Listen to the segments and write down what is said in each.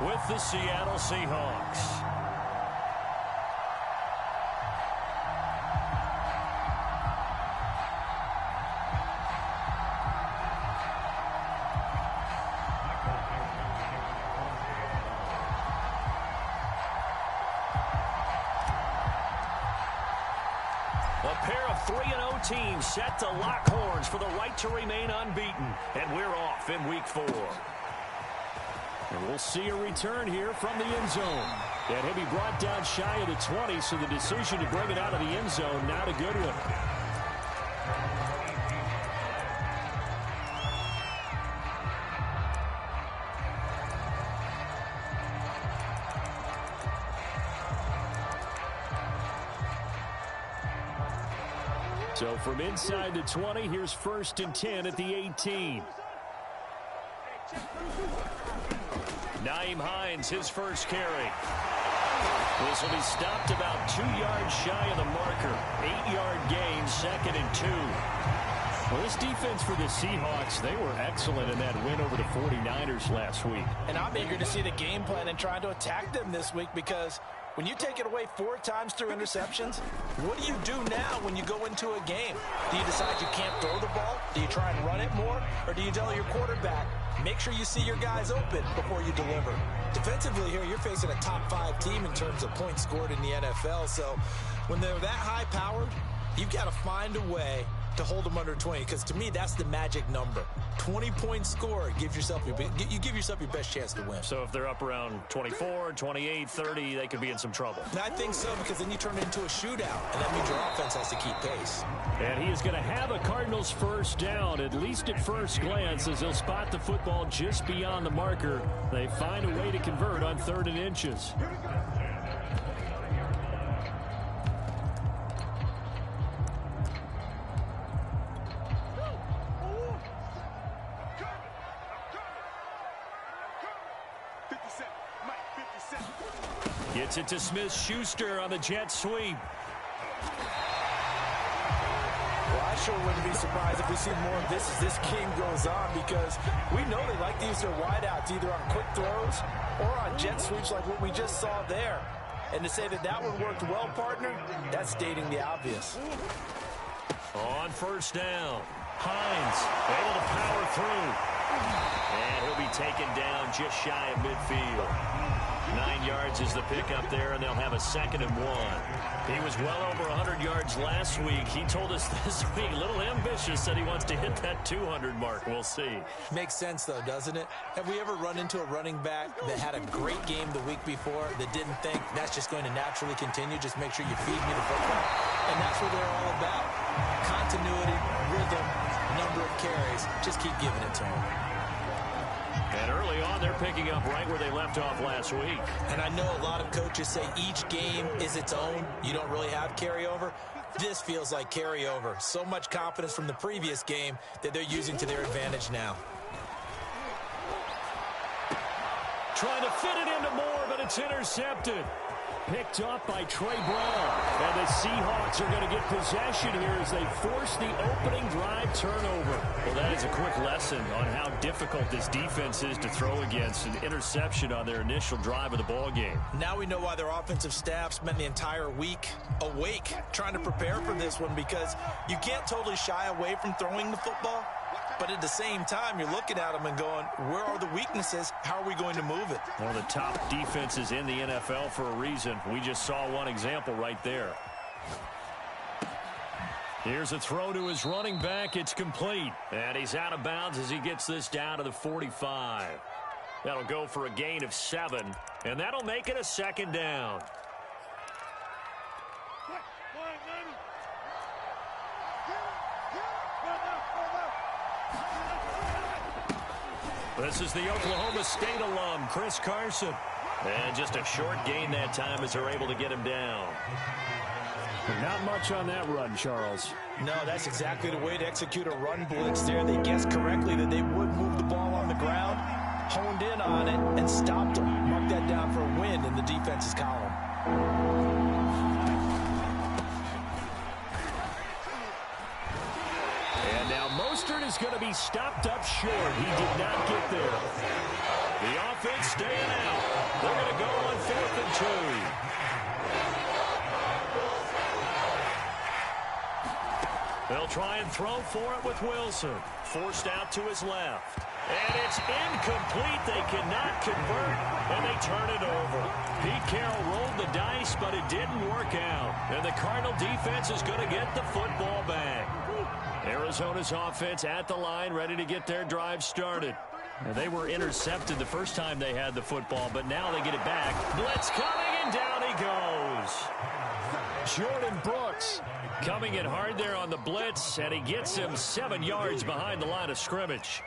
with the Seattle Seahawks. A pair of 3-0 teams set to lock horns for the right to remain unbeaten. And we're off in Week 4. And we'll see a return here from the end zone. And he'll be brought down shy of the 20, so the decision to bring it out of the end zone, not a good one. So from inside the 20, here's 1st and 10 at the 18. Nyheim Hines, his first carry. This will be stopped about 2 yards shy of the marker. 8-yard gain, 2nd and 2. Well, this defense for the Seahawks, they were excellent in that win over the 49ers last week. And I'm eager to see the game plan and trying to attack them this week, because when you take it away 4 times through interceptions, what do you do now when you go into a game? Do you decide you can't throw the ball? Do you try and run it more? Or do you tell your quarterback, make sure you see your guys open before you deliver? Defensively here, you're facing a top 5 team in terms of points scored in the NFL. So when they're that high-powered, you've got to find a way to hold them under 20, because to me, that's the magic number. 20 points scored, you give yourself your best chance to win. So if they're up around 24, 28, 30, they could be in some trouble. And I think so, because then you turn it into a shootout, and that means your offense has to keep pace. And he is going to have a Cardinals first down, at least at first glance, as they'll spot the football just beyond the marker. They find a way to convert on 3rd and inches. Gets it to Smith-Schuster on the jet sweep. Well, I sure wouldn't be surprised if we see more of this as this game goes on, because we know they like to use their wideouts either on quick throws or on jet sweeps like what we just saw there. And to say that that one worked well, partner, that's stating the obvious. On 1st down, Hines able to power through. And he'll be taken down just shy of midfield. 9 yards is the pickup there, and they'll have a 2nd and 1. He was well over 100 yards last week. He told us this week, a little ambitious, said he wants to hit that 200 mark. We'll see. Makes sense, though, doesn't it? Have we ever run into a running back that had a great game the week before that didn't think that's just going to naturally continue? Just make sure you feed me the football. And that's what they're all about. Continuity, rhythm, number of carries. Just keep giving it to them. And early on, they're picking up right where they left off last week. And I know a lot of coaches say each game is its own. You don't really have carryover. This feels like carryover. So much confidence from the previous game that they're using to their advantage now. Trying to fit it into Moore, but it's intercepted. Picked up by Trey Brown. And the Seahawks are going to get possession here as they force the opening drive turnover. Well, that is a quick lesson on how difficult this defense is to throw against. An interception on their initial drive of the ball game. Now we know why their offensive staff spent the entire week awake trying to prepare for this one, because you can't totally shy away from throwing the football. But at the same time, you're looking at them and going, where are the weaknesses? How are we going to move it? One of the top defenses in the NFL for a reason. We just saw one example right there. Here's a throw to his running back. It's complete. And he's out of bounds as he gets this down to the 45. That'll go for a gain of 7. And that'll make it a 2nd down. This is the Oklahoma State alum, Chris Carson. And just a short gain that time as they're able to get him down. Not much on that run, Charles. No, that's exactly the way to execute a run blitz there. They guessed correctly that they would move the ball on the ground, honed in on it, and stopped them. Mark that down for a win in the defense's column. And now Mostert is going to be stopped up short. He did not get there. The offense staying out. and 2. They'll try and throw for it with Wilson. Forced out to his left. And it's incomplete. They cannot convert, and they turn it over. Pete Carroll rolled the dice, but it didn't work out. And the Cardinal defense is going to get the football back. Arizona's offense at the line, ready to get their drive started. And they were intercepted the first time they had the football, but now they get it back. Blitz coming, and down he goes. Jordan Brooks coming in hard there on the blitz, and he gets him 7 yards behind the line of scrimmage.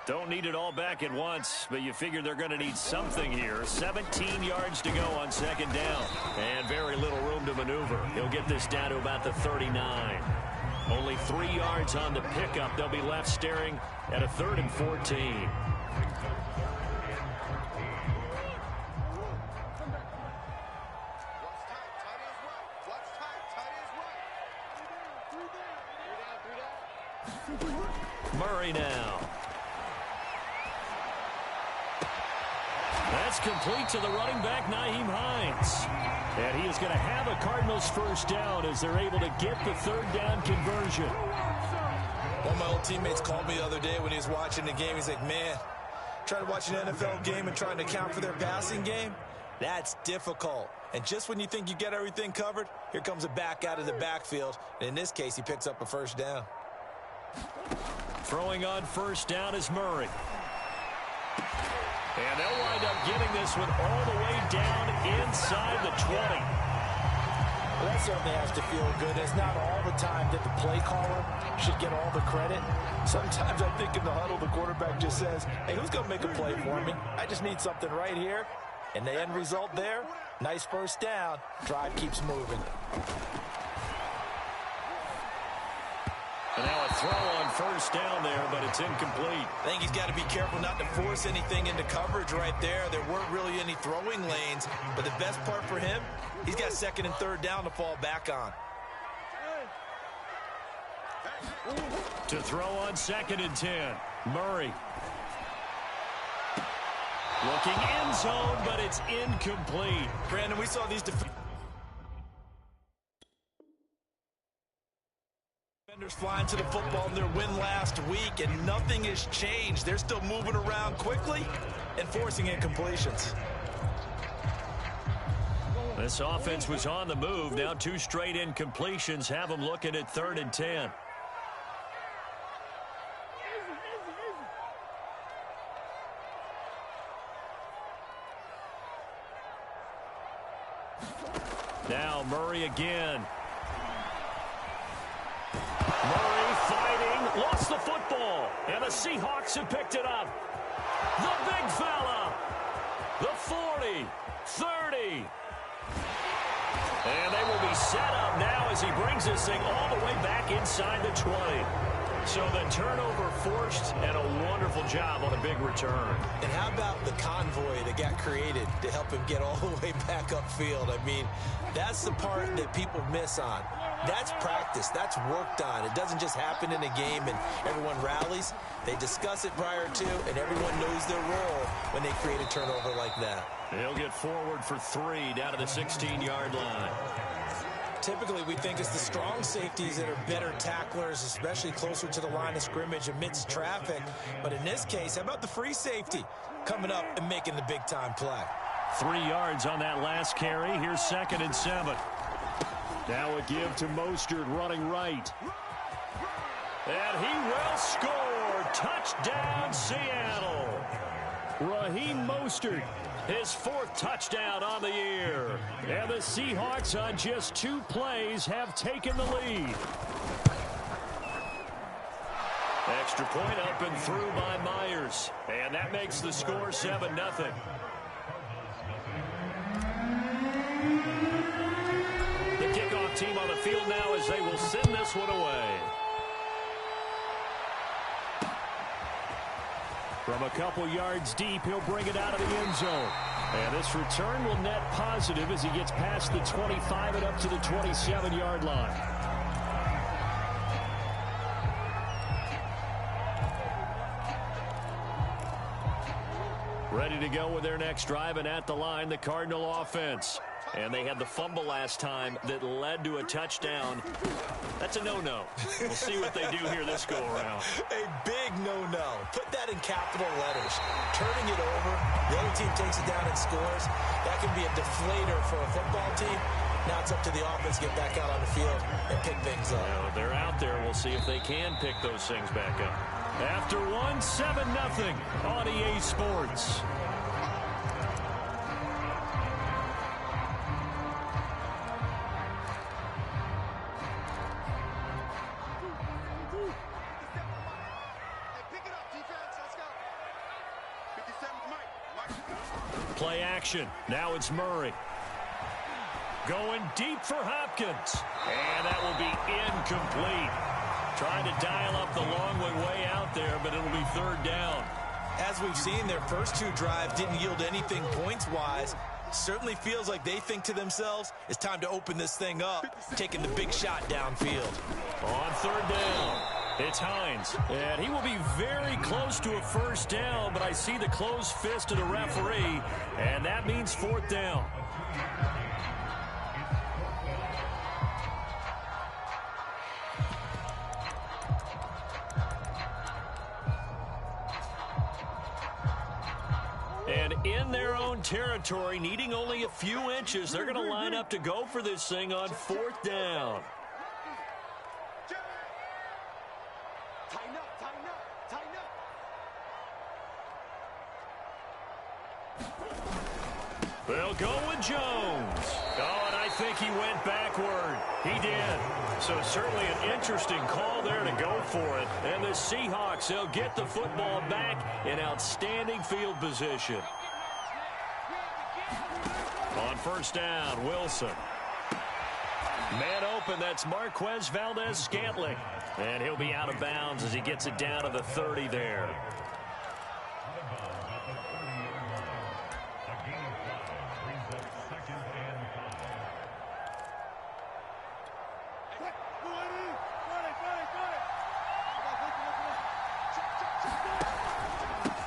Don't need it all back at once, but you figure they're going to need something here. 17 yards to go on second down, and very little room to maneuver. He'll get this down to about the 39. Only 3 yards on the pickup. They'll be left staring at a 3rd and 14. Murray now. That's complete to the running back, Nyheim Hines. And he is going to have a Cardinals first down as they're able to get the 3rd down conversion. One of my old teammates called me the other day when he was watching the game. He's like, man, trying to watch an NFL game and trying to account for their passing game, that's difficult. And just when you think you get everything covered, here comes a back out of the backfield. And in this case, he picks up a first down. Throwing on first down is Murray. And they'll wind up getting this one all the way down inside the 20. Well, that certainly has to feel good. It's not all the time that the play caller should get all the credit. Sometimes I think in the huddle, the quarterback just says, hey, who's going to make a play for me? I just need something right here. And the end result there, nice first down. Drive keeps moving. And now a throw on first down there, but it's incomplete. I think he's got to be careful not to force anything into coverage right there. There weren't really any throwing lanes, but the best part for him, he's got 2nd and 3rd down to fall back on. To throw on 2nd and 10, Murray. Looking end zone, but it's incomplete. Brandon, we saw these defenders flying to the football in their win last week, and nothing has changed. They're still moving around quickly and forcing incompletions. This offense was on the move. Now 2 straight incompletions have them looking at 3rd and 10. Now Murray again. Murray fighting, lost the football, and the Seahawks have picked it up. The big fella, the 40, 30. And they will be set up now as he brings this thing all the way back inside the 20. So the turnover forced, and a wonderful job on a big return. And how about the convoy that got created to help him get all the way back upfield? I mean, that's the part that people miss on. That's practice. That's worked on. It doesn't just happen in a game and everyone rallies. They discuss it prior to, and everyone knows their role when they create a turnover like that. He'll get forward for 3 down to the 16-yard line. Typically, we think it's the strong safeties that are better tacklers, especially closer to the line of scrimmage amidst traffic. But in this case, how about the free safety coming up and making the big-time play? 3 yards on that last carry. Here's 2nd and 7. Now a give to Mostert running right. And he will score. Touchdown, Seattle. Raheem Mostert, his 4th touchdown on the year. And the Seahawks on just 2 plays have taken the lead. Extra point up and through by Myers. And that makes the score 7-0. The kickoff team on the field now as they will send this one away. From a couple yards deep, he'll bring it out of the end zone. And this return will net positive as he gets past the 25 and up to the 27-yard line. Ready to go with their next drive, and at the line, the Cardinal offense. And they had the fumble last time that led to a touchdown. That's a no-no. We'll see what they do here this go-around. A big no-no. Put that in capital letters. Turning it over, the other team takes it down and scores. That can be a deflator for a football team. Now it's up to the offense to get back out on the field and pick things up. Well, they're out there. We'll see if they can pick those things back up. After 7-0 on EA Sports. Play action. Now it's Murray. Going deep for Hopkins. And that will be incomplete. Trying to dial up the long way out there, but it'll be third down. As we've seen, their first two drives didn't yield anything points-wise. Certainly feels like they think to themselves, it's time to open this thing up, taking the big shot downfield. On third down, it's Hines. And he will be very close to a first down, but I see the closed fist of the referee, and that means fourth down. And in their own territory, needing only a few inches, they're going to line up to go for this thing on fourth down. They'll go with Jones. Oh, and I think he went backward. He did. So certainly an interesting call there to go for it. And the Seahawks, they'll get the football back in outstanding field position. On first down, Wilson. Man open, that's Marquez Valdez-Scantling. And he'll be out of bounds as he gets it down to the 30 there.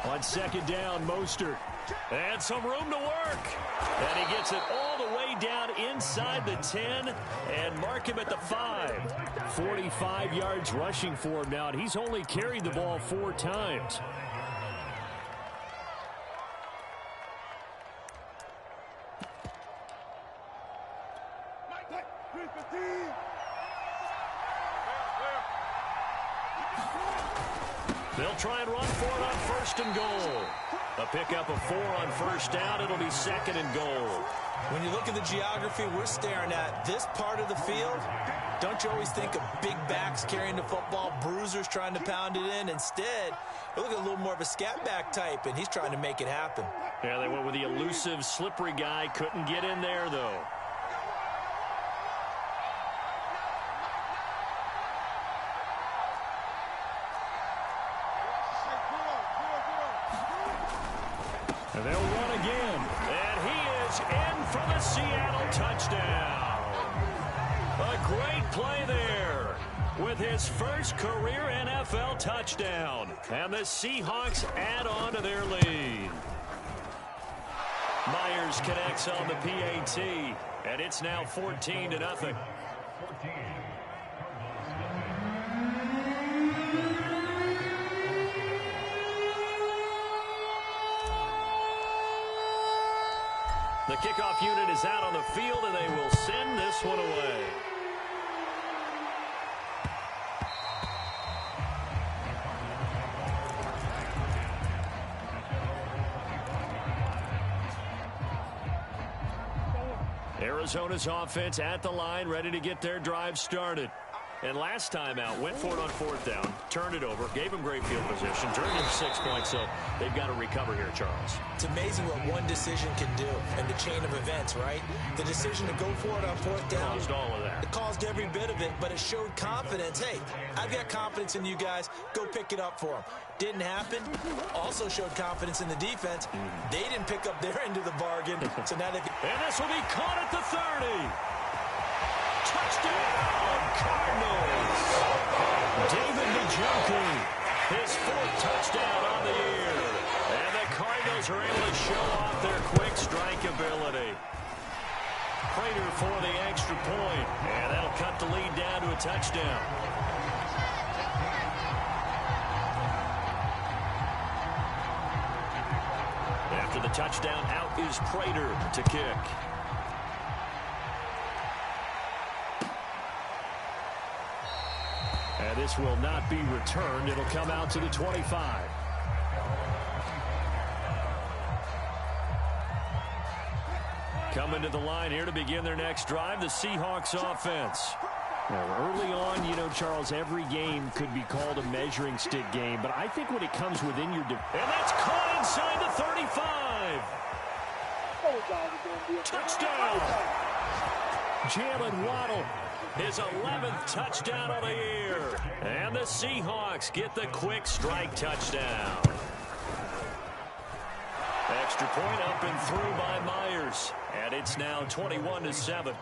On second down, Mostert. And some room to work. And he gets it all the way down inside the 10 and mark him at the 5. 45 yards rushing for him now, and he's only carried the ball 4 times. They'll try and run for it on first and goal. A pickup of 4 on first down. It'll be second and goal. When you look at the geography we're staring at, this part of the field, don't you always think of big backs carrying the football, bruisers trying to pound it in? Instead, we look at a little more of a scat back type, and he's trying to make it happen. Yeah, they went with the elusive, slippery guy. Couldn't get in there, though. And they'll run again. And he is in for the Seattle touchdown. A great play there with his first career NFL touchdown. And the Seahawks add on to their lead. Myers connects on the PAT. And it's now 14-0. The kickoff unit is out on the field, and they will send this one away. Arizona's offense at the line, ready to get their drive started. And last time out, went for it on fourth down, turned it over, gave him great field position, turned in 6 points, so they've got to recover here, Charles. It's amazing what one decision can do and the chain of events, right? The decision to go for it on fourth down. Caused all of that. It caused every bit of it, but it showed confidence. Hey, I've got confidence in you guys. Go pick it up for them. Didn't happen. Also showed confidence in the defense. They didn't pick up their end of the bargain, so now they can... And this will be caught at the 30. Touchdown, Cardinals. David Njoku, his 4th touchdown on the year. And the Cardinals Cardinals are able to show off their quick strike ability. Prater for the extra point, and that'll cut the lead down to a touchdown. After the touchdown, out is Prater to kick. And this will not be returned. It'll come out to the 25. Coming to the line here to begin their next drive, the Seahawks offense. Now, early on, you know, Charles, every game could be called a measuring stick game, but I think when it comes within your... And that's caught inside the 35. Touchdown! Jalen Waddle, his 11th touchdown of the year. And the Seahawks get the quick strike touchdown. Extra point up and through by Myers. And it's now 21-7.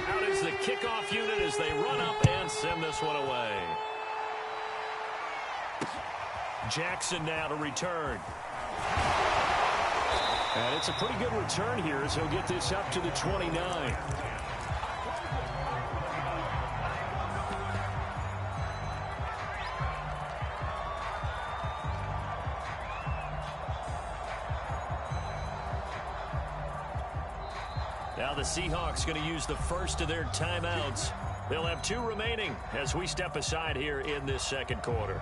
Out is the kickoff unit as they run up and send this one away. Jackson now to return. And it's a pretty good return here as he'll get this up to the 29. Now the Seahawks going to use the first of their timeouts. They'll have 2 remaining as we step aside here in this second quarter.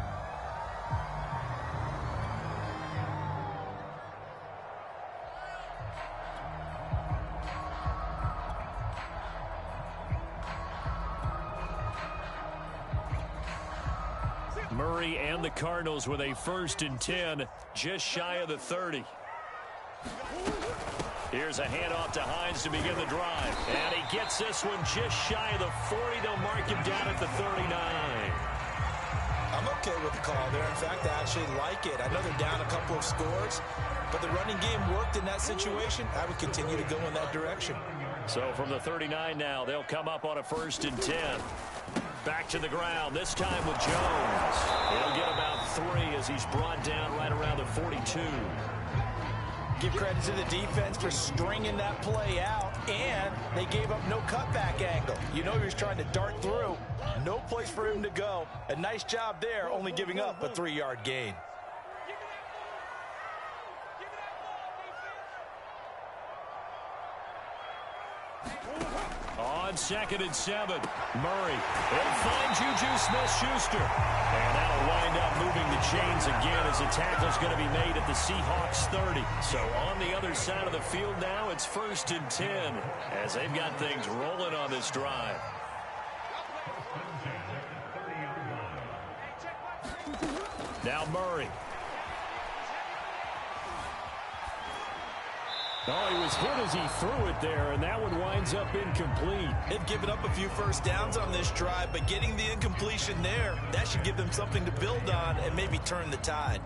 Murray and the Cardinals with a 1st and 10, just shy of the 30. Here's a handoff to Hines to begin the drive. And he gets this one just shy of the 40. They'll mark him down at the 39. I'm okay with the call there. In fact, I actually like it. I know they're down a couple of scores, but the running game worked in that situation. I would continue to go in that direction. So from the 39 now, they'll come up on a 1st and 10. Back to the ground, this time with Jones. He'll get about 3 as he's brought down right around the 42. Give credit to the defense for stringing that play out, and they gave up no cutback angle. You know he was trying to dart through. No place for him to go. A nice job there, only giving up a 3-yard gain. On 2nd and 7, Murray. He'll find Juju Smith-Schuster. And that'll wind up moving the chains again as the tackle's going to be made at the Seahawks 30. So on the other side of the field now, it's 1st and 10 as they've got things rolling on this drive. Now Murray. Oh, he was hit as he threw it there, and that one winds up incomplete. They've given up a few first downs on this drive, but getting the incompletion there, that should give them something to build on and maybe turn the tide.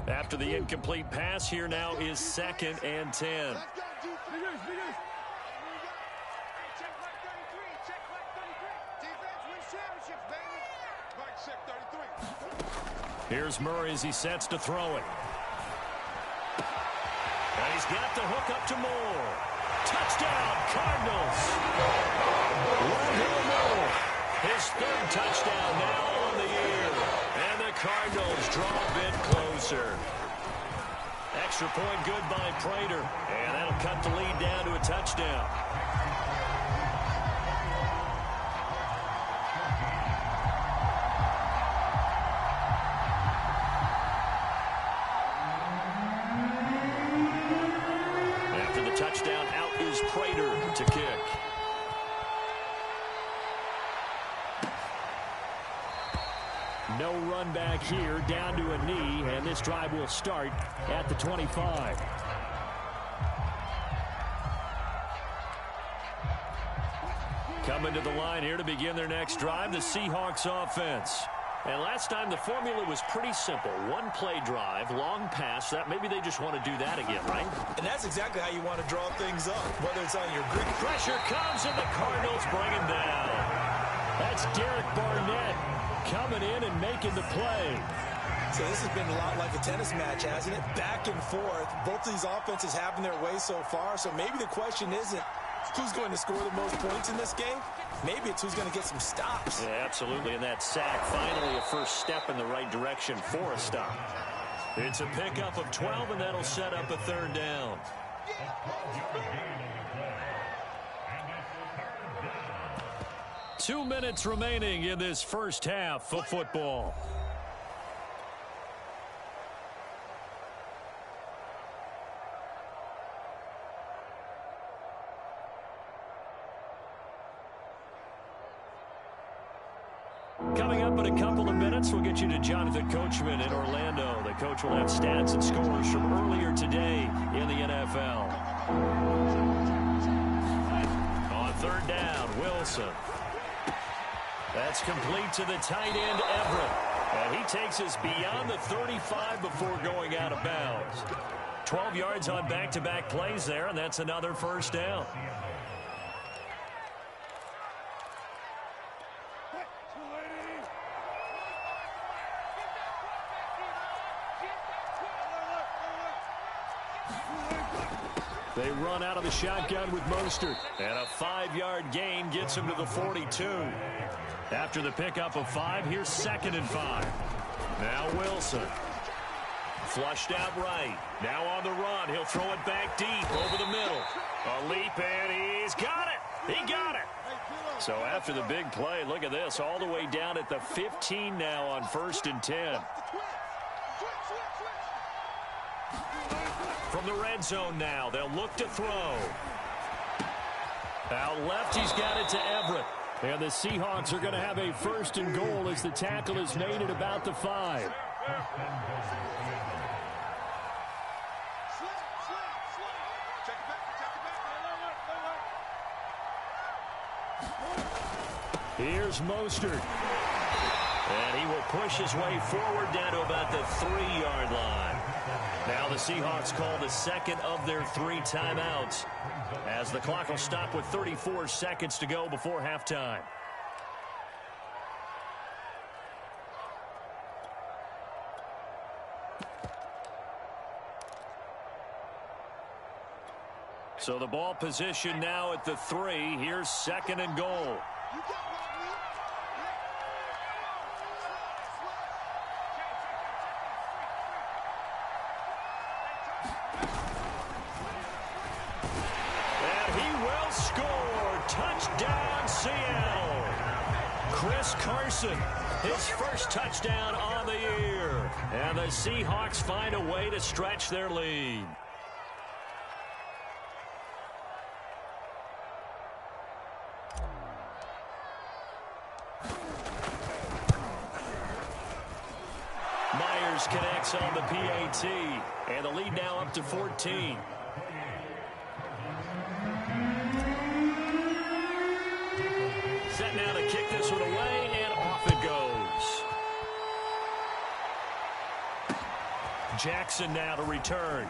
After the incomplete pass, here now is 2nd and 10. Here's Murray as he sets to throw it. And he's got the hook up to Moore. Touchdown, Cardinals. Wendell Moore, his 3rd touchdown now on the year. And the Cardinals draw a bit closer. Extra point good by Prater. And that'll cut the lead down to a touchdown. Touchdown, out is Prater to kick. No run back here, down to a knee, and this drive will start at the 25. Coming to the line here to begin their next drive, the Seahawks offense. And last time the formula was pretty simple. One play drive, long pass. That maybe they just want to do that again, right? And that's exactly how you want to draw things up, whether it's on your grid. Pressure comes, and the Cardinals bring him down. That's Derek Barnett coming in and making the play. So this has been a lot like a tennis match, hasn't it? Back and forth. Both of these offenses having their way so far. So maybe the question isn't who's going to score the most points in this game. Maybe it's who's going to get some stops. Yeah, absolutely. And that sack, finally a first step in the right direction for a stop. It's a pickup of 12, and that'll set up a third down. Two minutes remaining in this first half of football. Coming up in a couple of minutes, we'll get you to Jonathan Coachman in Orlando. The coach will have stats and scores from earlier today in the NFL. On third down, Wilson. That's complete to the tight end, Everett. And he takes us beyond the 35 before going out of bounds. 12 yards on back-to-back plays there, and that's another first down. They run out of the shotgun with Mostert. And a 5-yard gain gets him to the 42. After the pickup of 5, here's 2nd and 5. Now Wilson. Flushed out right. Now on the run. He'll throw it back deep over the middle. A leap, and he's got it. He got it. So after the big play, look at this. All the way down at the 15 now on 1st and 10. From the red zone now, they'll look to throw. Out left, he's got it to Everett. And the Seahawks are going to have a 1st and goal as the tackle is made at about the 5. Here's Mostert. And he will push his way forward down to about the 3-yard line. Now the Seahawks call the second of their 3 timeouts as the clock will stop with 34 seconds to go before halftime. So the ball position now at the 3. Here's 2nd and goal. Touchdown, Seattle. Chris Carson, his first touchdown on the year. And the Seahawks find a way to stretch their lead. Myers connects on the PAT. And the lead now up to 14. Set now to kick this one away, and off it goes. Jackson now to return.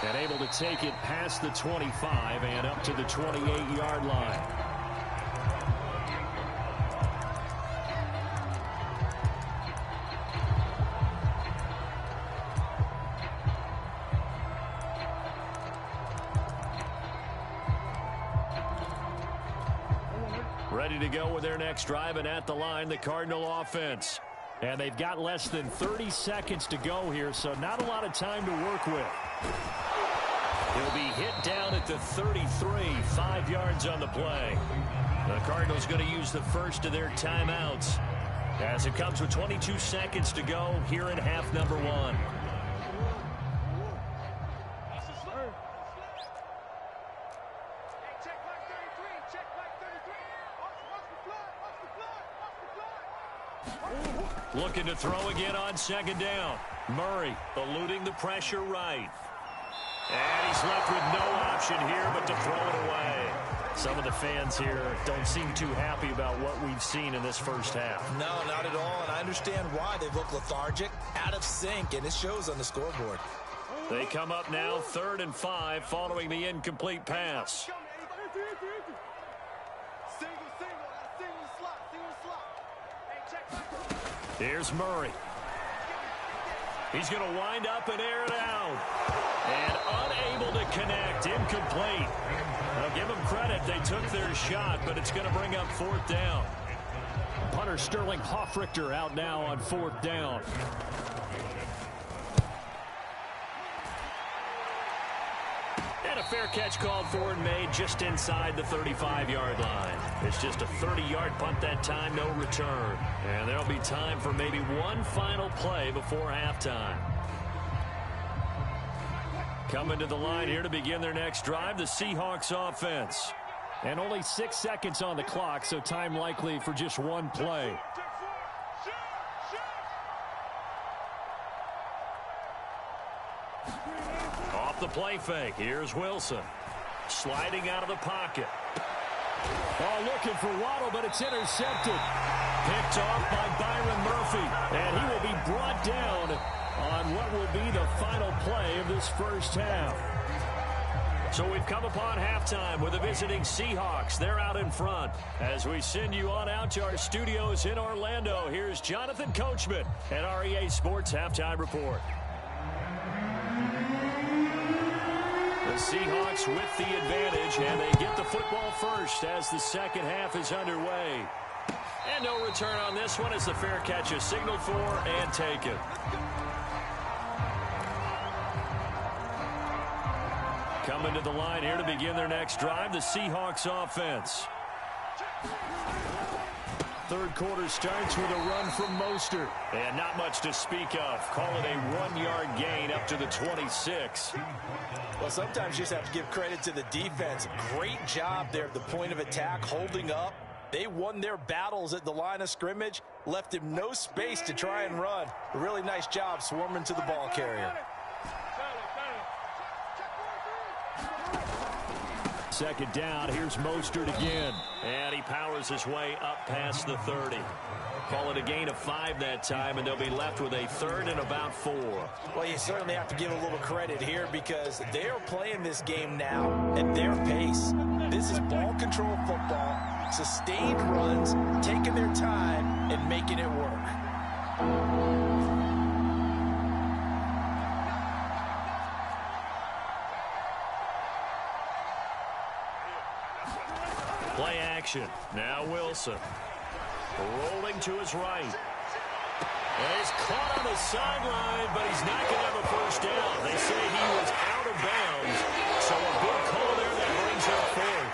And able to take it past the 25 and up to the 28-yard line. Ready to go with their next drive, and at the line, the Cardinal offense. And they've got less than 30 seconds to go here, so not a lot of time to work with. He'll be hit down at the 33, 5 yards on the play. The Cardinals going to use the first of their timeouts as it comes with 22 seconds to go here in half number 1. Looking to throw again on 2nd down. Murray eluding the pressure right. And he's left with no option here but to throw it away. Some of the fans here don't seem too happy about what we've seen in this first half. No, not at all, and I understand why. They look lethargic, out of sync, and it shows on the scoreboard. They come up now 3rd and 5 following the incomplete pass. Here's Murray. He's going to wind up and air it out. And unable to connect, incomplete. I'll give them credit. They took their shot, but it's going to bring up 4th down. Punter Sterling Hoffrichter out now on 4th down. And a fair catch called for and made just inside the 35-yard line. It's just a 30-yard punt that time, no return. And there'll be time for maybe one final play before halftime. Coming to the line here to begin their next drive, the Seahawks offense. And only 6 seconds on the clock, so time likely for just one play. Off the play fake, here's Wilson. Sliding out of the pocket. Oh, looking for Waddle, but it's intercepted. Picked off by Byron Murphy. And he will be brought down on what will be the final play of this first half. So we've come upon halftime with the visiting Seahawks. They're out in front. As we send you on out to our studios in Orlando, here's Jonathan Coachman at REA Sports Halftime Report. The Seahawks with the advantage, and they get the football first as the second half is underway. And no return on this one as the fair catch is signaled for and taken. Coming to the line here to begin their next drive, the Seahawks offense. Third quarter starts with a run from Mostert. And not much to speak of. Call it a 1-yard gain up to the 26. Well, sometimes you just have to give credit to the defense. Great job there at the point of attack, holding up. They won their battles at the line of scrimmage, left him no space to try and run. A really nice job swarming to the ball carrier. Second down, here's Mostert again. And he powers his way up past the 30. Call it a gain of 5 that time, and they'll be left with a 3rd and about 4. Well, you certainly have to give a little credit here because they are playing this game now at their pace. This is ball control football, sustained runs, taking their time, and making it work. Play action. Now Wilson. Rolling to his right. And he's caught on the sideline, but he's not going to have a first down. They say he was out of bounds. So a good call there that brings up 4th.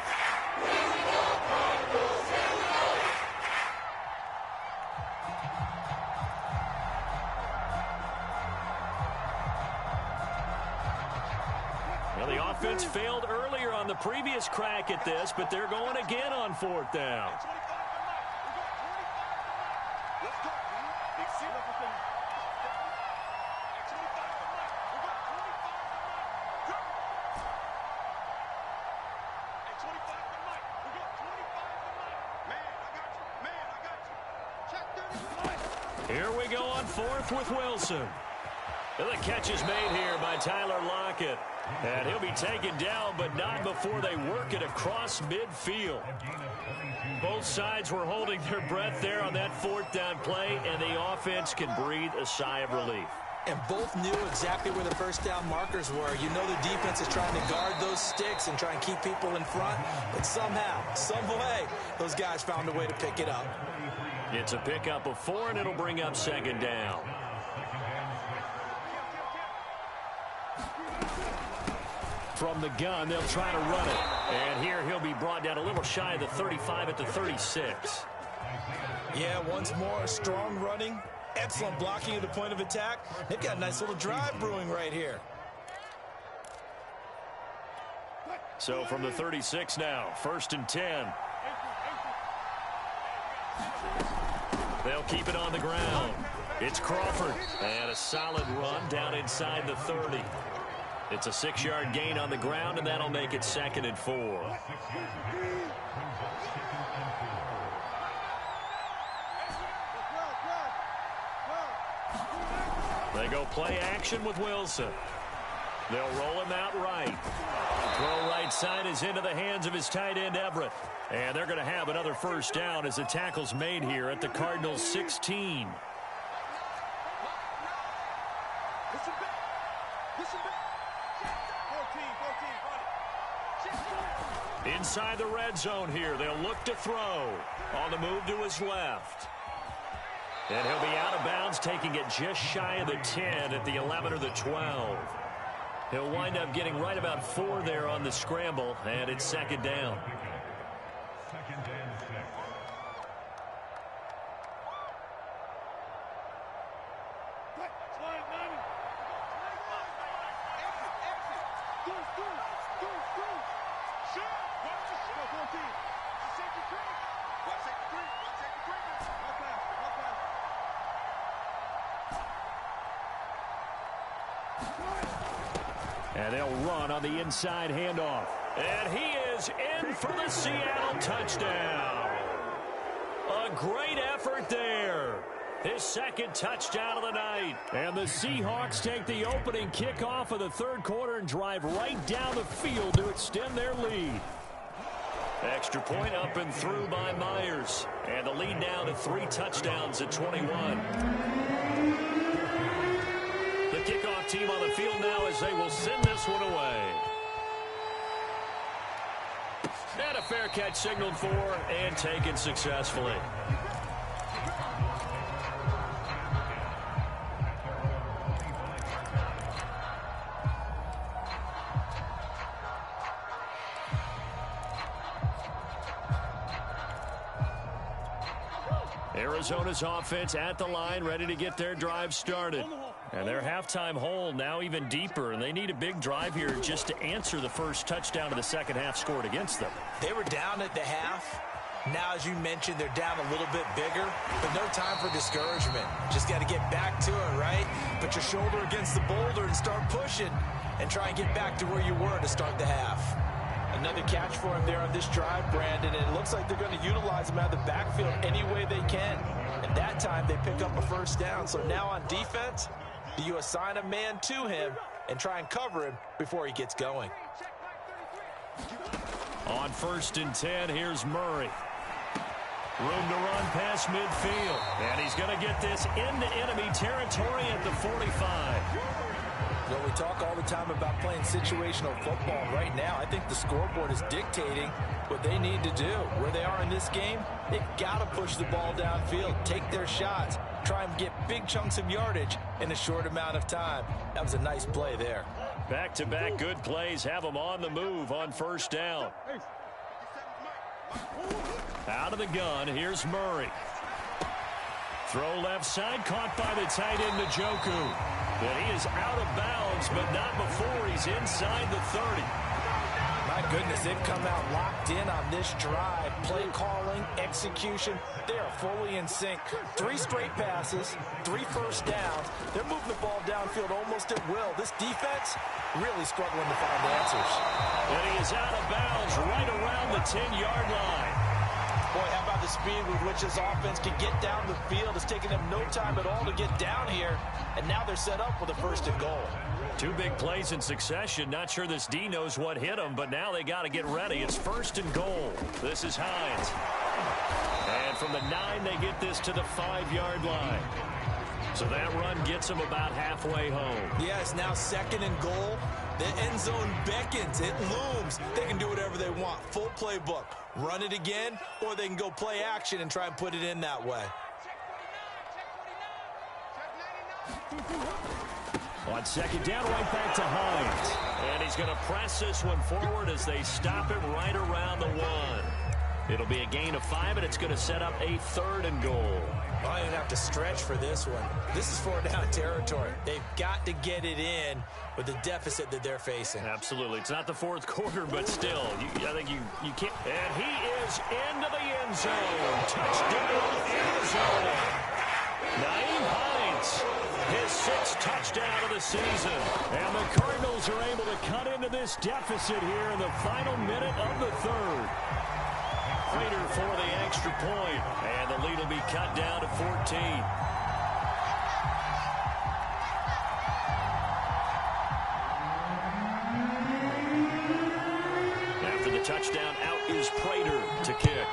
Well, the offense failed earlier on the previous crack at this, but they're going again on 4th down. Here we go on 4th with Wilson. The catch is made here by Tyler Lockett. And he'll be taken down, but not before they work it across midfield. Both sides were holding their breath there on that 4th down play, and the offense can breathe a sigh of relief. And both knew exactly where the first down markers were. You know the defense is trying to guard those sticks and try and keep people in front. But somehow, some way, those guys found a way to pick it up. It's a pickup of 4, and it'll bring up 2nd down. From the gun, they'll try to run it. And here he'll be brought down a little shy of the 35 at the 36. Yeah, once more, strong running. Excellent blocking at the point of attack. They've got a nice little drive brewing right here. So from the 36 now, 1st and 10. They'll keep it on the ground. It's Crawford. And a solid run down inside the 30. It's a 6-yard gain on the ground, and that'll make it 2nd and 4. They go play action with Wilson. They'll roll him out right. Throw right side is into the hands of his tight end, Everett. And they're going to have another first down as the tackle's made here at the Cardinals' 16. Inside the red zone here. They'll look to throw. On the move to his left. And he'll be out of bounds, taking it just shy of the 10 at the 11 or the 12. He'll wind up getting right about 4 there on the scramble, and it's 2nd down. And they'll run on the inside handoff. And he is in for the Seattle touchdown. A great effort there. His 2nd touchdown of the night. And the Seahawks take the opening kickoff of the 3rd quarter and drive right down the field to extend their lead. Extra point up and through by Myers. And the lead now to 3 touchdowns at 21. The kickoff team on the field now as they will send this one away. And a fair catch signaled for and taken successfully. Arizona's offense at the line, ready to get their drive started. And their halftime hole now even deeper, and they need a big drive here just to answer the first touchdown of the second half scored against them. They were down at the half. Now, as you mentioned, they're down a little bit bigger, but no time for discouragement. Just got to get back to it, right? Put your shoulder against the boulder and start pushing and try and get back to where you were to start the half. Another catch for him there on this drive, Brandon, and it looks like they're going to utilize him out of the backfield any way they can. And that time they pick up a first down. So now on defense, do you assign a man to him and try and cover him before he gets going? On 1st and 10, here's Murray. Room to run past midfield. And he's going to get this into enemy territory at the 45. Well, we talk all the time about playing situational football. Right now, I think the scoreboard is dictating what they need to do. Where they are in this game, they've got to push the ball downfield, take their shots, try and get big chunks of yardage in a short amount of time. That was a nice play there. Back-to-back good plays have them on the move on 1st down. Out of the gun, here's Murray. Throw left side, caught by the tight end, Njoku. But he is out of bounds, but not before he's inside the 30. My goodness, they've come out locked in on this drive. Play calling, execution, they are fully in sync. 3 straight passes, 3 first downs. They're moving the ball downfield almost at will. This defense really struggling to find answers. And he is out of bounds right around the 10-yard line. Boy, how about the speed with which this offense can get down the field? It's taken them no time at all to get down here, and now they're set up with a 1st and goal. 2 big plays in succession. Not sure this D knows what hit them, but now they got to get ready. It's 1st and goal. This is Hines. And from the 9, they get this to the 5-yard line. So that run gets them about halfway home. Yeah, it's now 2nd and goal. The end zone beckons. It looms. They can do whatever they want. Full playbook. Run it again, or they can go play action and try and put it in that way. On 2nd down, right back to Hines. And he's going to press this one forward as they stop him right around the 1. It'll be a gain of 5, and it's going to set up a 3rd and goal. Well, I didn't have to stretch for this one. This is 4-down territory. They've got to get it in with the deficit that they're facing. Absolutely. It's not the 4th quarter, but still, I think you can't. And he is into the end zone. Touchdown, Arizona. Nyheim Hines his 6th touchdown of the season. And the Cardinals are able to cut into this deficit here in the final minute of the third. Prater for the extra point, and the lead will be cut down to 14. After the touchdown, out is Prater to kick.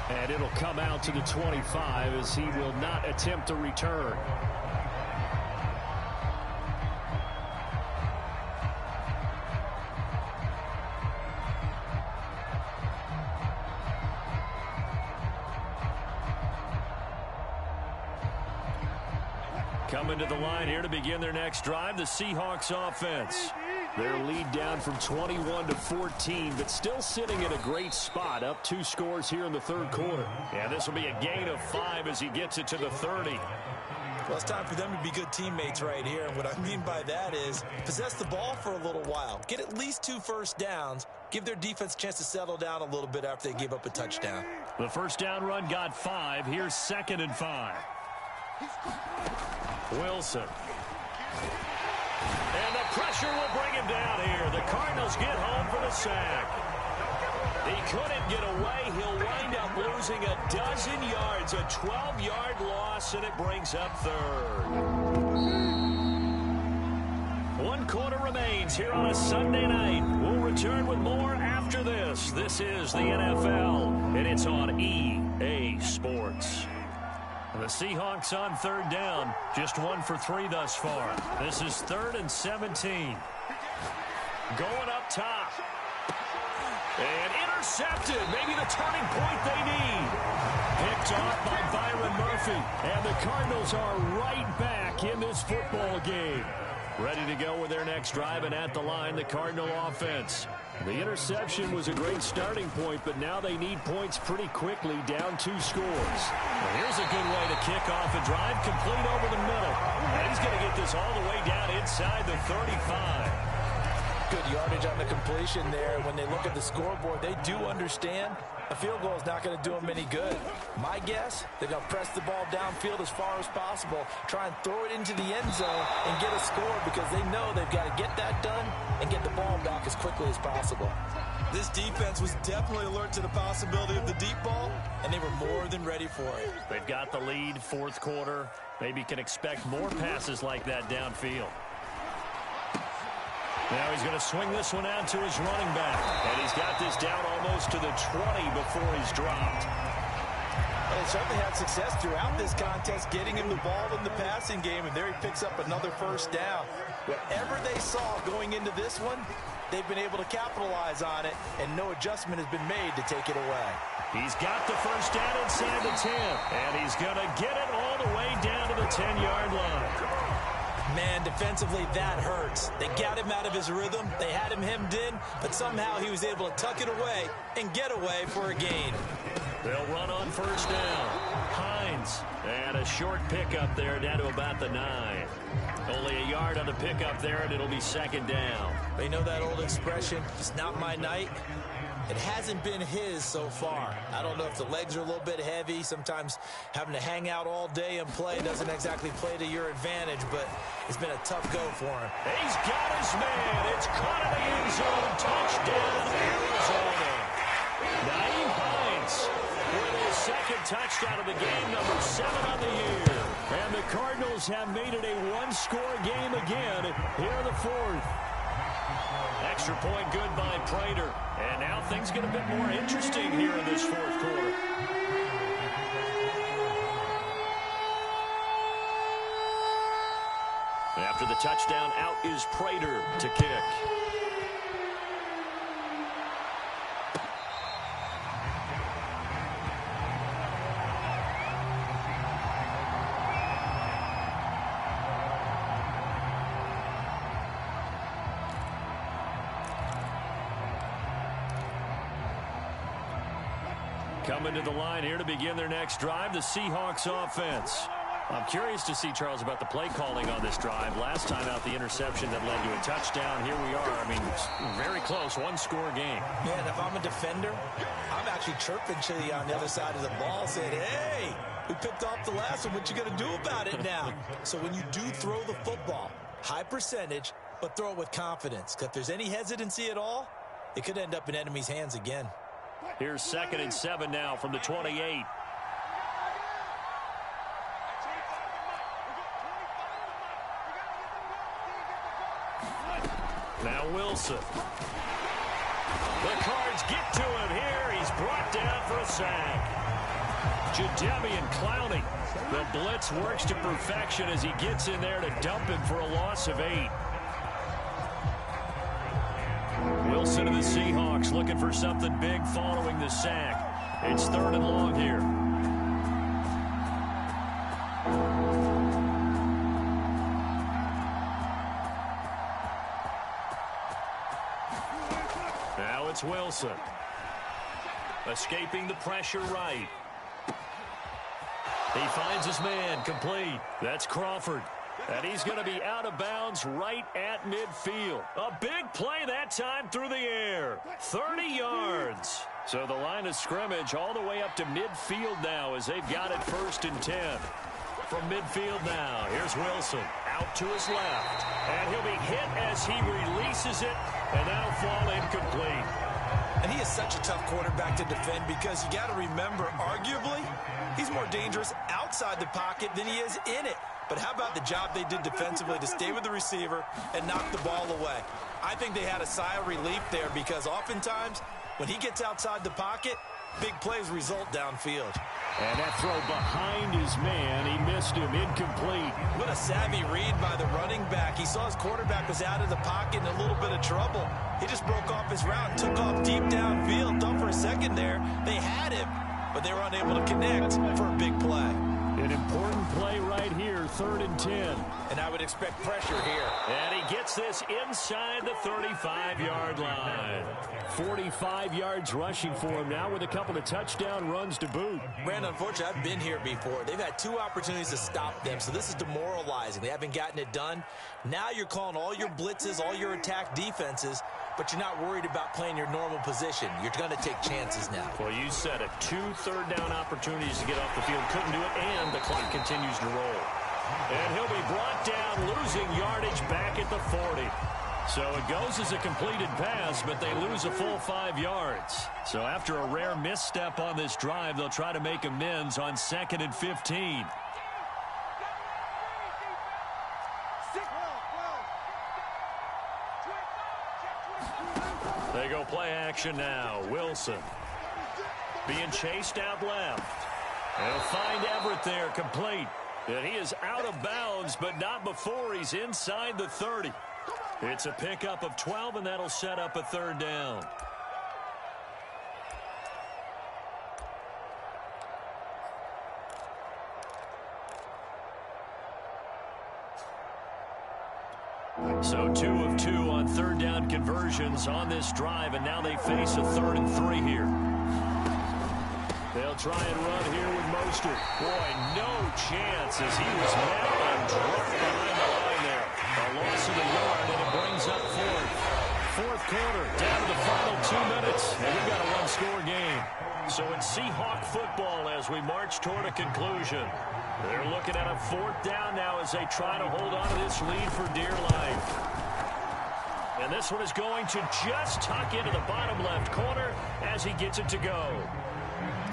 And it'll come out to the 25 as he will not attempt a return. Coming to the line here to begin their next drive, the Seahawks offense. Their lead down from 21 to 14, but still sitting at a great spot, up 2 scores here in the third quarter. And this will be a gain of 5 as he gets it to the 30. Well, it's time for them to be good teammates right here. And what I mean by that is possess the ball for a little while. Get at least 2 first downs. Give their defense a chance to settle down a little bit after they give up a touchdown. The first down run got 5. Here's 2nd and 5. Wilson. And the pressure will bring him down here. The Cardinals get home for the sack. He couldn't get away. He'll wind up losing a dozen yards. A 12-yard loss, and it brings up 3rd. 1 quarter remains here on a Sunday night. We'll return with more after this. This is the NFL, and it's on EA Sports. The Seahawks on 3rd down, just 1 for 3 thus far. This is 3rd and 17. Going up top. And intercepted. Maybe the turning point they need. Picked off by Byron Murphy. And the Cardinals are right back in this football game. Ready to go with their next drive, and at the line, the Cardinal offense. The interception was a great starting point, but now they need points pretty quickly, down 2 scores. Well, here's a good way to kick off a drive, complete over the middle. And he's going to get this all the way down inside the 35. Good yardage on the completion there. And when they look at the scoreboard, they do understand a field goal is not going to do them any good. My guess, they're going to press the ball downfield as far as possible, try and throw it into the end zone and get a score because they know they've got to get that done and get the ball back as quickly as possible. This defense was definitely alert to the possibility of the deep ball, and they were more than ready for it. They've got the lead, 4th quarter. Maybe can expect more passes like that downfield. Now he's going to swing this one out to his running back. And he's got this down almost to the 20 before he's dropped. Well, they certainly had success throughout this contest getting him the ball in the passing game, and there he picks up another first down. Whatever they saw going into this one, they've been able to capitalize on it, and no adjustment has been made to take it away. He's got the first down inside the 10, and he's going to get it all the way down to the 10-yard line. Man, defensively, that hurts. They got him out of his rhythm. They had him hemmed in, but somehow he was able to tuck it away and get away for a gain. They'll run on first down. Hines, and a short pickup there down to about the 9. Only a yard on the pickup there, and it'll be 2nd down. They know that old expression, it's not my night. It hasn't been his so far. I don't know if the legs are a little bit heavy. Sometimes having to hang out all day and play doesn't exactly play to your advantage, but it's been a tough go for him. He's got his man. It's caught in the end zone. Touchdown, Arizona. Nyheim Hines with his 2nd touchdown of the game, number 7 on the year. And the Cardinals have made it a 1-score game again here in the 4th. Extra point good by Prater. And now things get a bit more interesting here in this 4th quarter. After the touchdown, out is Prater to kick. Coming to the line here to begin their next drive, the Seahawks offense. I'm curious to see, Charles, about the play calling on this drive. Last time out, the interception that led to a touchdown. Here we are. I mean, very close, one-score game. Man, if I'm a defender, I'm actually chirping to you on the other side of the ball, saying, hey, we picked off the last one. What you going to do about it now? So when you do throw the football, high percentage, but throw it with confidence. Because if there's any hesitancy at all, it could end up in enemy's hands again. Here's 2nd and 7 now from the 28. Now Wilson. The Cards get to him here. He's brought down for a sack. Jadeveon Clowney. The blitz works to perfection as he gets in there to dump him for a loss of 8. Wilson of the Seahawks looking for something big following the sack. It's 3rd and long here. Now it's Wilson. Escaping the pressure right. He finds his man, complete. That's Crawford. And he's going to be out of bounds right at midfield. A big play that time through the air. 30 yards. So the line of scrimmage all the way up to midfield now as they've got it 1st and 10. From midfield now, here's Wilson. Out to his left. And he'll be hit as he releases it. And that'll fall incomplete. And he is such a tough quarterback to defend because you got to remember, arguably, he's more dangerous outside the pocket than he is in it. But how about the job they did defensively to stay with the receiver and knock the ball away? I think they had a sigh of relief there because oftentimes when he gets outside the pocket, big plays result downfield. And that throw behind his man, he missed him, incomplete. What a savvy read by the running back. He saw his quarterback was out of the pocket in a little bit of trouble. He just broke off his route and took off deep downfield. Thought for a second there they had him, but they were unable to connect for a big play. An important play right here, 3rd and 10. And I would expect pressure here. And he gets this inside the 35-yard line. 45 yards rushing for him now with a couple of touchdown runs to boot. Brandon, unfortunately, I've been here before. They've had 2 opportunities to stop them, so this is demoralizing. They haven't gotten it done. Now you're calling all your blitzes, all your attack defenses, but you're not worried about playing your normal position. You're going to take chances now. Well, you said it. 2 third-down opportunities to get off the field. Couldn't do it, and the clock continues to roll. And he'll be brought down, losing yardage back at the 40. So it goes as a completed pass, but they lose a full 5 yards. So after a rare misstep on this drive, they'll try to make amends on 2nd and 15. They go play action now. Wilson being chased out left. They'll find Everett there, complete. And he is out of bounds, but not before he's inside the 30. It's a pickup of 12, and that'll set up a 3rd down. So 2 of 2 on 3rd down conversions on this drive, and now they face a 3rd and 3 here. They'll try and run here with Mostert. Boy, no chance as he was met and dropped behind the line there. A loss of the yard, and it brings up 4th. 4th quarter, down to the final 2 minutes, and we've got a one-score game. So it's Seahawk football as we march toward a conclusion. They're looking at a 4th down now as they try to hold on to this lead for dear life. And this one is going to just tuck into the bottom left corner as he gets it to go.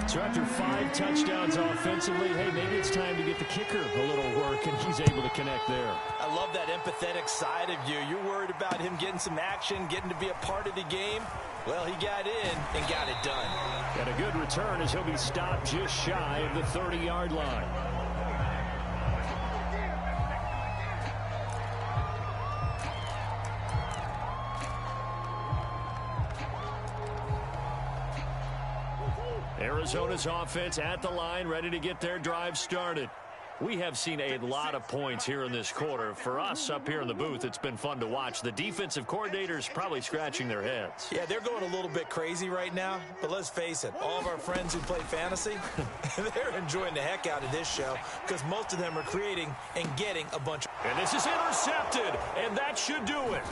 So after 5 touchdowns offensively, hey, maybe it's time to get the kicker a little work, and he's able to connect there. I love that empathetic side of you. You're worried about him getting some action, getting to be a part of the game. Well, he got in and got it done. And a good return as he'll be stopped just shy of the 30-yard line. Arizona's offense at the line, ready to get their drive started. We have seen a lot of points here in this quarter. For us up here in the booth, it's been fun to watch. The defensive coordinators probably scratching their heads. Yeah, they're going a little bit crazy right now, but let's face it, all of our friends who play fantasy, they're enjoying the heck out of this show because most of them are creating and getting a bunch. And this is intercepted, and that should do it.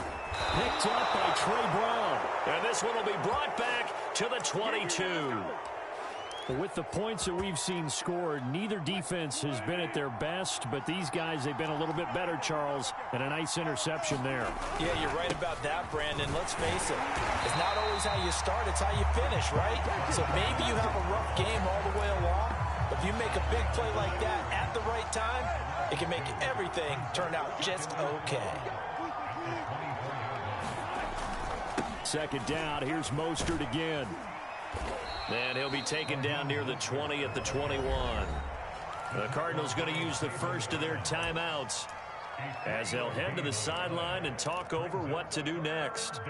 Picked up by Trey Brown. And this one will be brought back to the 22. With the points that we've seen scored, neither defense has been at their best, but these guys, they've been a little bit better, Charles, and a nice interception there. Yeah, you're right about that, Brandon. Let's face it. It's not always how you start, it's how you finish, right? So maybe you have a rough game all the way along, but if you make a big play like that at the right time, it can make everything turn out just okay. Second down, here's Mostert again. And he'll be taken down near the 20 at the 21. The Cardinals going to use the first of their timeouts as they'll head to the sideline and talk over what to do next.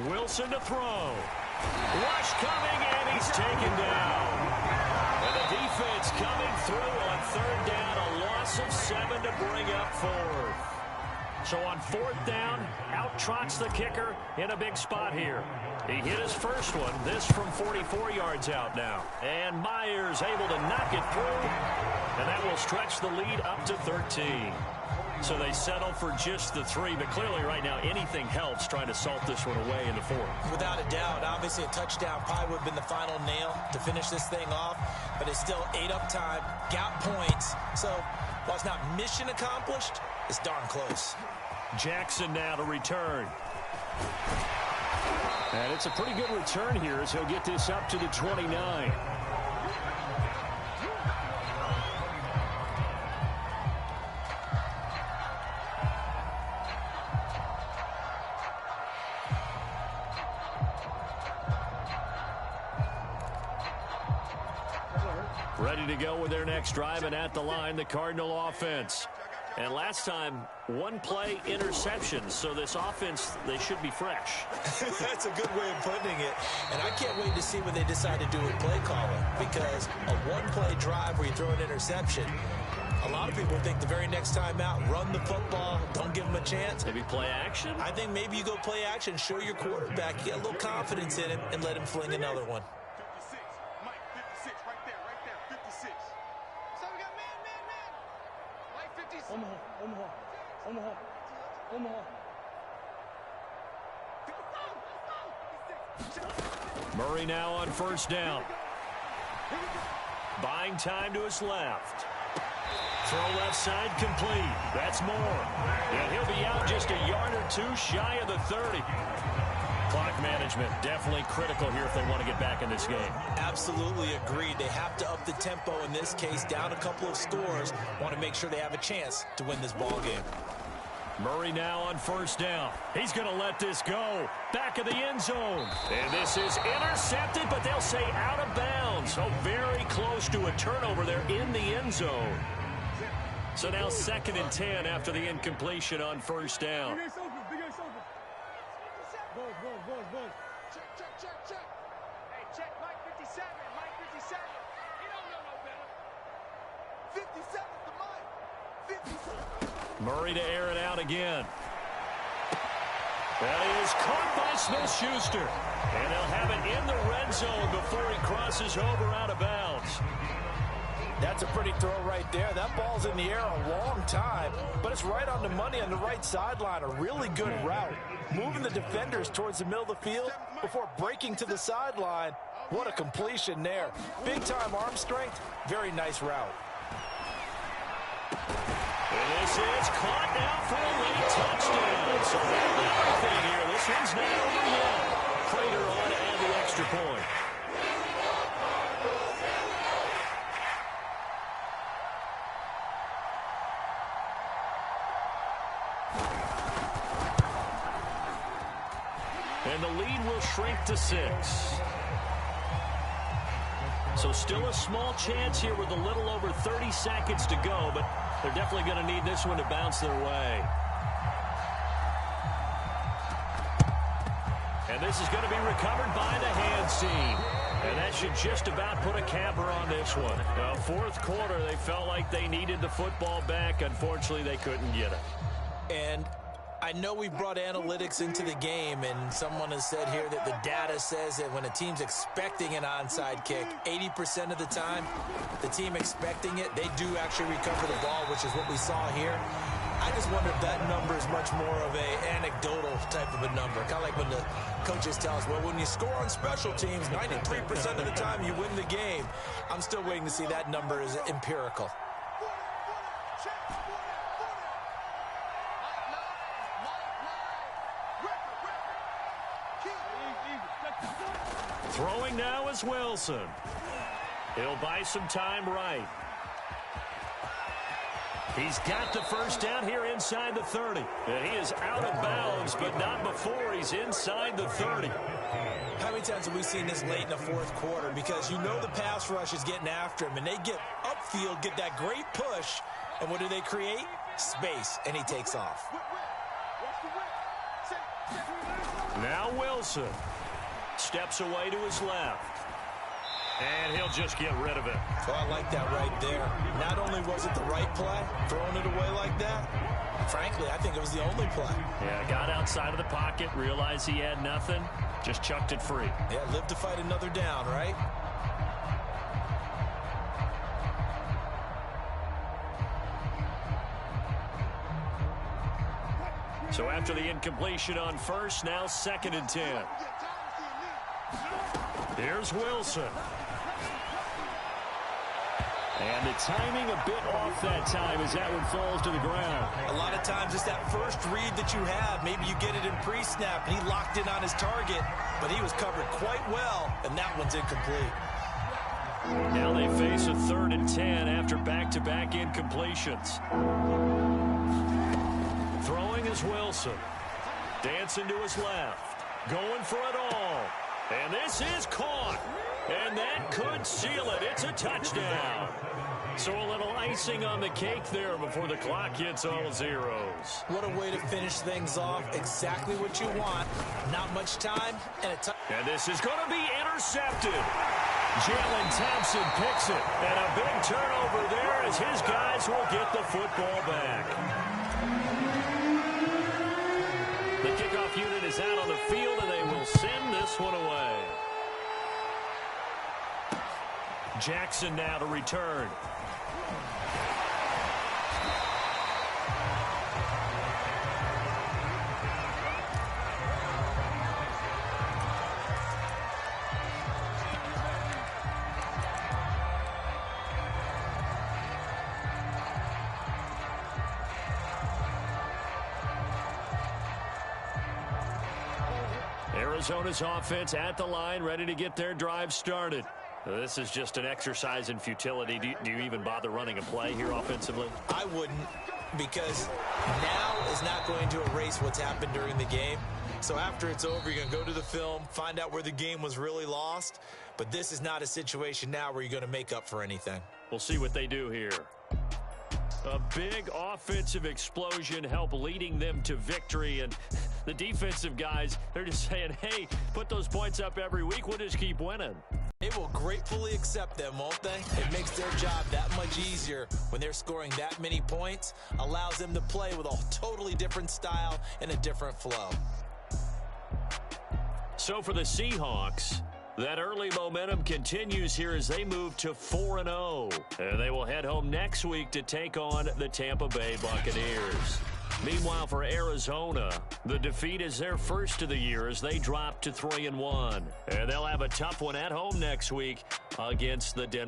Wilson to throw. Rush coming, and he's taken down. And the defense coming through on third down. A loss of 7 to bring up fourth. So on fourth down, out trots the kicker in a big spot here. He hit his first one. This from 44 yards out now. And Myers able to knock it through. And that will stretch the lead up to 13. So they settle for just the 3, but clearly right now anything helps trying to salt this one away in the fourth. Without a doubt, obviously a touchdown probably would have been the final nail to finish this thing off, but it's still 8 up time, got points. So while it's not mission accomplished, it's darn close. Jackson now to return. And it's a pretty good return here as he'll get this up to the 29. Ready to go with their next drive, and at the line, the Cardinal offense. And last time, one play interception, so this offense, they should be fresh. That's a good way of putting it. And I can't wait to see what they decide to do with play calling, because a one-play drive where you throw an interception, a lot of people think the very next time out, run the football, don't give them a chance. Maybe play action? I think maybe you go play action, show your quarterback, you get a little confidence in him, and let him fling another one. Murray now on first down. Buying time to his left. Throw left side complete. That's more. And he'll be out just a yard or two shy of the 30. Clock management definitely critical here if they want to get back in this game. Absolutely agreed. They have to up the tempo in this case, down a couple of scores. Want to make sure they have a chance to win this ball game. Murray now on first down. He's going to let this go. Back of the end zone. And this is intercepted, but they'll say out of bounds. So very close to a turnover there in the end zone. So now 2nd and 10 after the incompletion on first down. Check, Mike 57, Mike 57. He don't know no better. 57's the Mike. 57. Murray to air it out again. That is caught by Smith-Schuster. And they'll have it in the red zone before he crosses over out of bounds. That's a pretty throw right there. That ball's in the air a long time, but it's right on the money on the right sideline. A really good route. Moving the defenders towards the middle of the field before breaking to the sideline. What a completion there. Big-time arm strength. Very nice route. And this is caught now for a late touchdown. So that's everything here. This one's not over yet. Prater on to add the extra point. And the lead will shrink to 6. So still a small chance here with a little over 30 seconds to go, but they're definitely going to need this one to bounce their way. And this is going to be recovered by the hands team. And that should just about put a capper on this one. Now, fourth quarter, they felt like they needed the football back. Unfortunately, they couldn't get it. And I know we brought analytics into the game, and someone has said here that the data says that when a team's expecting an onside kick, 80% of the time, the team expecting it, they do actually recover the ball, which is what we saw here. I just wonder if that number is much more of an anecdotal type of a number. Kind of like when the coaches tell us, well, when you score on special teams, 93% of the time you win the game. I'm still waiting to see that number is empirical. Throwing now is Wilson. He'll buy some time right. He's got the first down here inside the 30. And he is out of bounds, but not before he's inside the 30. How many times have we seen this late in the fourth quarter? Because you know the pass rush is getting after him, and they get upfield, get that great push, and what do they create? Space, and he takes off. Now Wilson steps away to his left. And he'll just get rid of it. Oh, I like that right there. Not only was it the right play, throwing it away like that, frankly, I think it was the only play. Yeah, got outside of the pocket, realized he had nothing, just chucked it free. Yeah, live to fight another down, right? So after the incompletion on first, now 2nd and 10. Here's Wilson. And the timing a bit off that time as that one falls to the ground. A lot of times it's that first read that you have. Maybe you get it in pre-snap, and he locked in on his target, but he was covered quite well, and that one's incomplete. Now they face a 3rd and 10 after back-to-back incompletions. Throwing is Wilson. Dancing to his left. Going for it all. And this is caught. And that could seal it. It's a touchdown. So a little icing on the cake there before the clock hits all zeros. What a way to finish things off. Exactly what you want. Not much time. And this is going to be intercepted. Jalen Thompson picks it. And a big turnover there as his guys will get the football back. The kickoff unit is out on the field, and they will send this one away. Jackson now to return. Arizona's offense at the line, ready to get their drive started. This is just an exercise in futility. Do you even bother running a play here offensively? I wouldn't, because now is not going to erase what's happened during the game. So after it's over, you're going to go to the film, find out where the game was really lost. But this is not a situation now where you're going to make up for anything. We'll see what they do here. A big offensive explosion help leading them to victory. And the defensive guys, they're just saying, hey, put those points up every week. We'll just keep winning. They will gratefully accept them, won't they? It makes their job that much easier when they're scoring that many points. Allows them to play with a totally different style and a different flow. So for the Seahawks, that early momentum continues here as they move to 4-0. And they will head home next week to take on the Tampa Bay Buccaneers. Meanwhile, for Arizona, the defeat is their first of the year as they drop to 3-1. And they'll have a tough one at home next week against the Denver